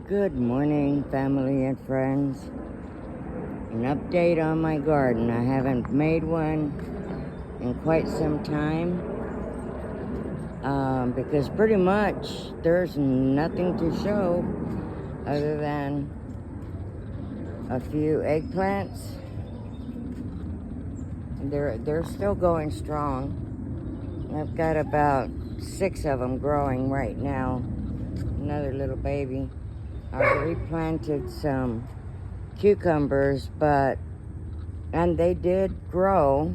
Good morning, family and friends. An update on my garden. I haven't made one in quite some time because pretty much there's nothing to show other than a few eggplants. They're still going strong. I've got about 6 of them growing right now. Another little baby. I replanted some cucumbers, and they did grow,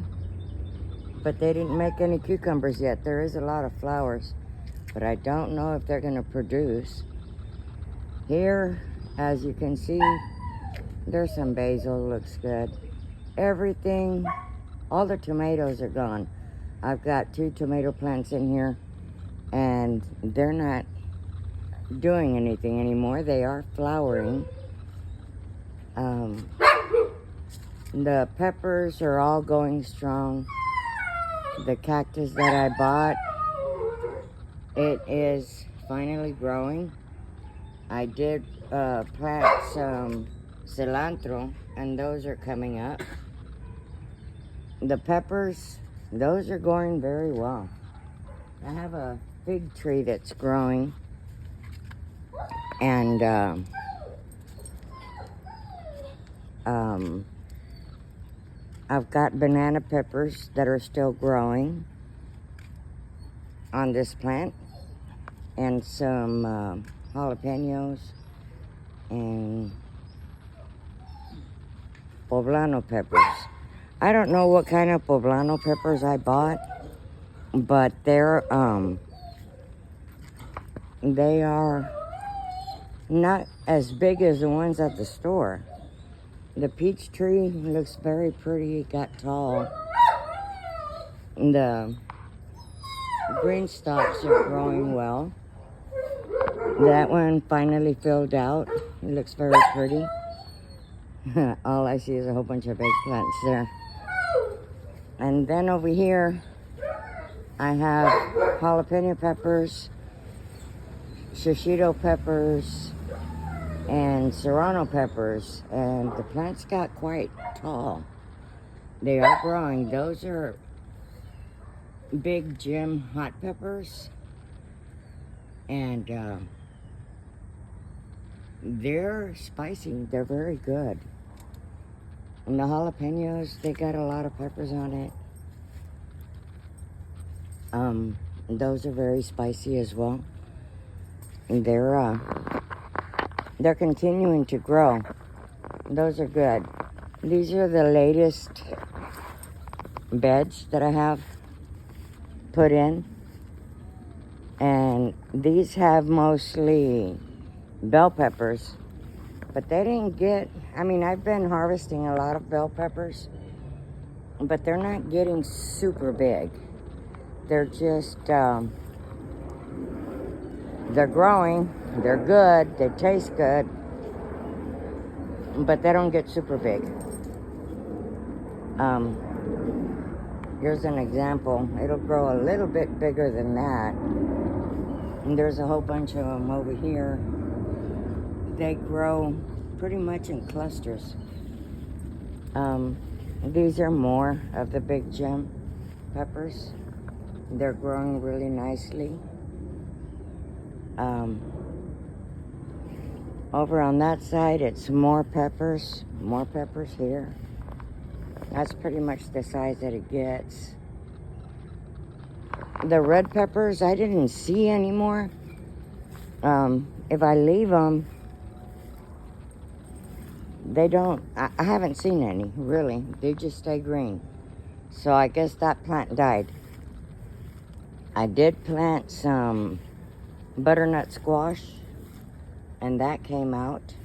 but they didn't make any cucumbers yet. There is a lot of flowers, but I don't know if they're going to produce. Here, as you can see, there's some basil. Looks good. Everything, all the tomatoes are gone. I've got 2 tomato plants in here, and they're not doing anything anymore. They are flowering. The peppers are all going strong. The cactus that I bought, it is finally growing. I did plant some cilantro, and those are coming up. The peppers, those are going very well. I have a fig tree that's growing, and I've got banana peppers that are still growing on this plant, and some jalapenos and poblano peppers. I don't know what kind of poblano peppers I bought, but they are not as big as the ones at the store. The peach tree looks very pretty. It got tall. The green stalks are growing well. That one finally filled out. It looks very pretty. All I see is a whole bunch of eggplants there. And then over here, I have jalapeno peppers, shishito peppers, and serrano peppers, and the plants got quite tall. They are growing. Those are Big Jim hot peppers, and they're spicy. They're very good. And the jalapenos, they got a lot of peppers on it. Those are very spicy as well. And they're continuing to grow. Those are good. These are the latest beds that I have put in. And these have mostly bell peppers. But they didn't get, I've been harvesting a lot of bell peppers, but they're not getting super big. They're just, they're growing, they're good, they taste good, but they don't get super big. Here's an example. It'll grow a little bit bigger than that. And there's a whole bunch of them over here. They grow pretty much in clusters. These are more of the Big Jim peppers. They're growing really nicely. Over on that side, it's more peppers here. That's pretty much the size that it gets. The red peppers, I didn't see anymore. If I leave them, they don't, I haven't seen any, really. They just stay green. So I guess that plant died. I did plant some butternut squash, and that came out.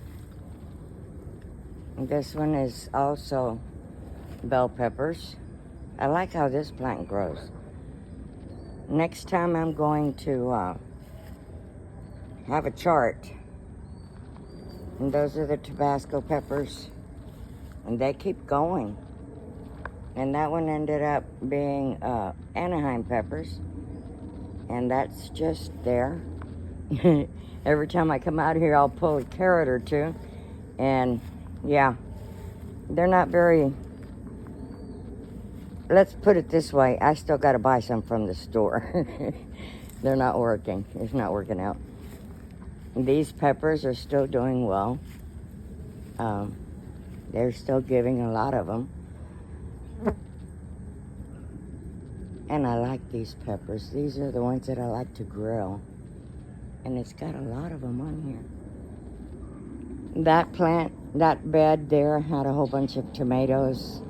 And this one is also bell peppers. I like how this plant grows. Next time I'm going to have a chart. And those are the Tabasco peppers. And they keep going. And that one ended up being Anaheim peppers. And that's just there. Every time I come out here, I'll pull a carrot or two. And yeah, they're not very, let's put it this way, I still got to buy some from the store. They're not working. It's not working out. These peppers are still doing well. They're still giving a lot of them. And I like these peppers. These are the ones that I like to grill. And it's got a lot of them on here. That plant, that bed there had a whole bunch of tomatoes.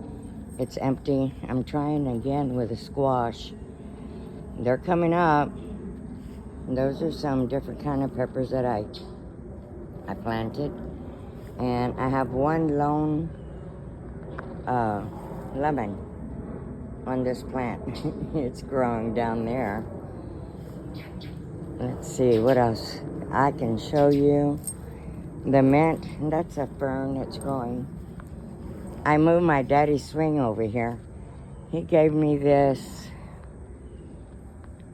It's empty. I'm trying again with a squash. They're coming up. Those are some different kind of peppers that I planted. And I have one lone lemon on this plant. It's growing down there. Let's see what else I can show you. The mint, that's a fern that's growing. I moved my daddy's swing over here. He gave me this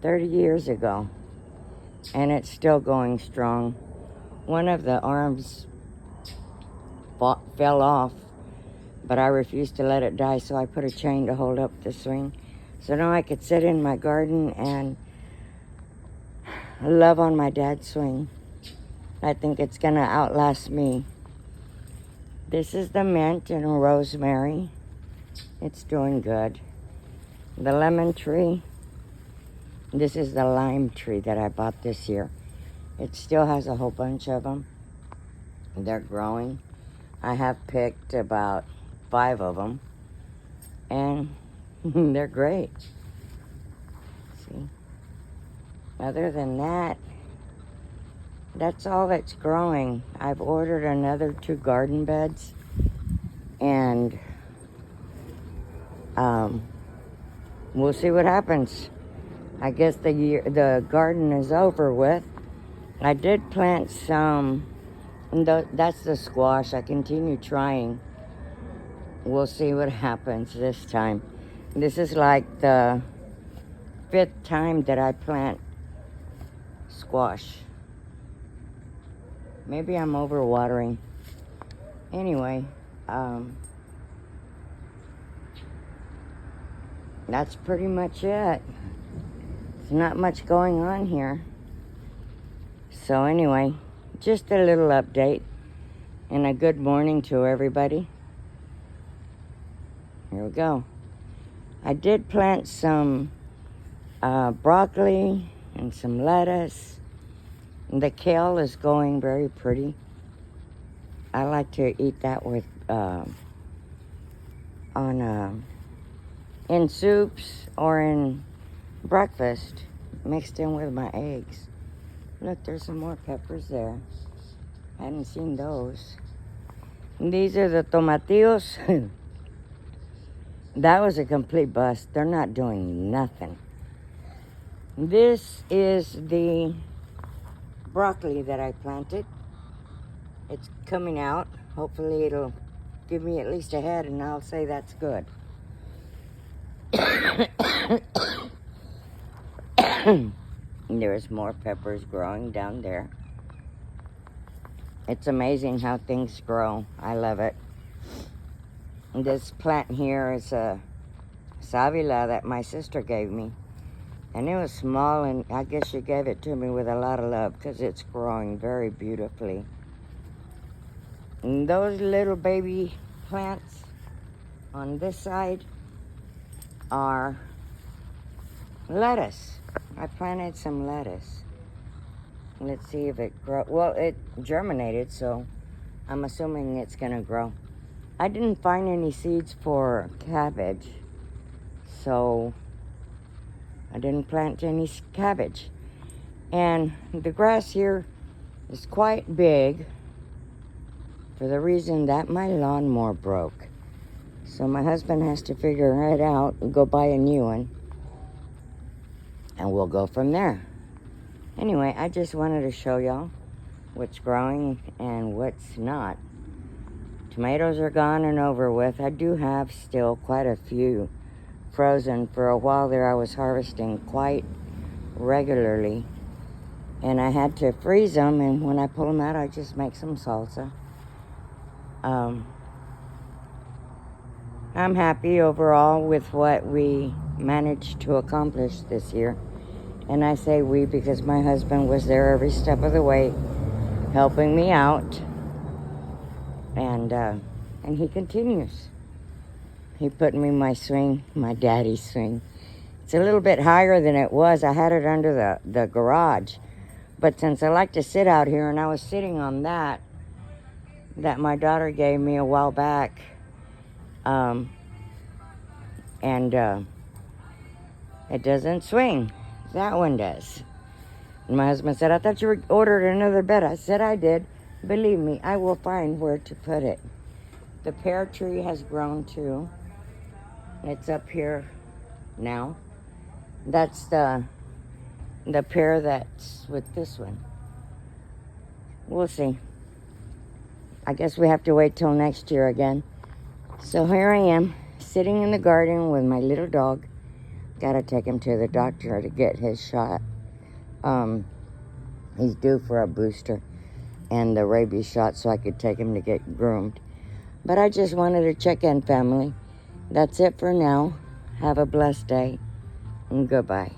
30 years ago, and it's still going strong. One of the arms fell off, but I refused to let it die, so I put a chain to hold up the swing. So now I could sit in my garden and love on my dad's swing. I think it's gonna outlast me. This is the mint and rosemary. It's doing good. The lemon tree. This is the lime tree that I bought this year. It still has a whole bunch of them. They're growing. I have picked about 5 of them, and they're great. See? Other than that, that's all that's growing. I've ordered another 2 garden beds, and we'll see what happens. I guess the garden is over with. I did plant some, and that's the squash. I continue trying. We'll see what happens this time. This is like the 5th time that I plant squash. Maybe I'm overwatering. Anyway, that's pretty much it. There's not much going on here. So anyway, just a little update and a good morning to everybody. Here we go. I did plant some broccoli and some lettuce. The kale is going very pretty. I like to eat that with in soups or in breakfast, mixed in with my eggs. Look, there's some more peppers there. I hadn't seen those. And these are the tomatillos. That was a complete bust. They're not doing nothing. This is the broccoli that I planted. It's coming out. Hopefully it'll give me at least a head, and I'll say that's good. There's more peppers growing down there. It's amazing how things grow. I love it. This plant here is a savila that my sister gave me. And it was small, and I guess she gave it to me with a lot of love because it's growing very beautifully. And those little baby plants on this side are lettuce. I planted some lettuce. Let's see if it grows. Well, it germinated, so I'm assuming it's going to grow. I didn't find any seeds for cabbage, so I didn't plant any cabbage. And the grass here is quite big for the reason that my lawnmower broke. So my husband has to figure it out and go buy a new one. And we'll go from there. Anyway, I just wanted to show y'all what's growing and what's not. Tomatoes are gone and over with. I do have still quite a few frozen. For a while there I was harvesting quite regularly. And I had to freeze them, and when I pull them out, I just make some salsa. I'm happy overall with what we managed to accomplish this year. And I say we because my husband was there every step of the way, helping me out. And he continues. He put me in my swing, my daddy's swing. It's a little bit higher than it was. I had it under the garage. But since I like to sit out here, and I was sitting on that my daughter gave me a while back, it doesn't swing. That one does. And my husband said, I thought you ordered another bed. I said, I did. Believe me, I will find where to put it. The pear tree has grown too. It's up here now. That's the pear that's with this one. We'll see. I guess we have to wait till next year again. So here I am, sitting in the garden with my little dog. Gotta take him to the doctor to get his shot. He's due for a booster and the rabies shot, so I could take him to get groomed. But I just wanted to check in, family. That's it for now. Have a blessed day, and goodbye.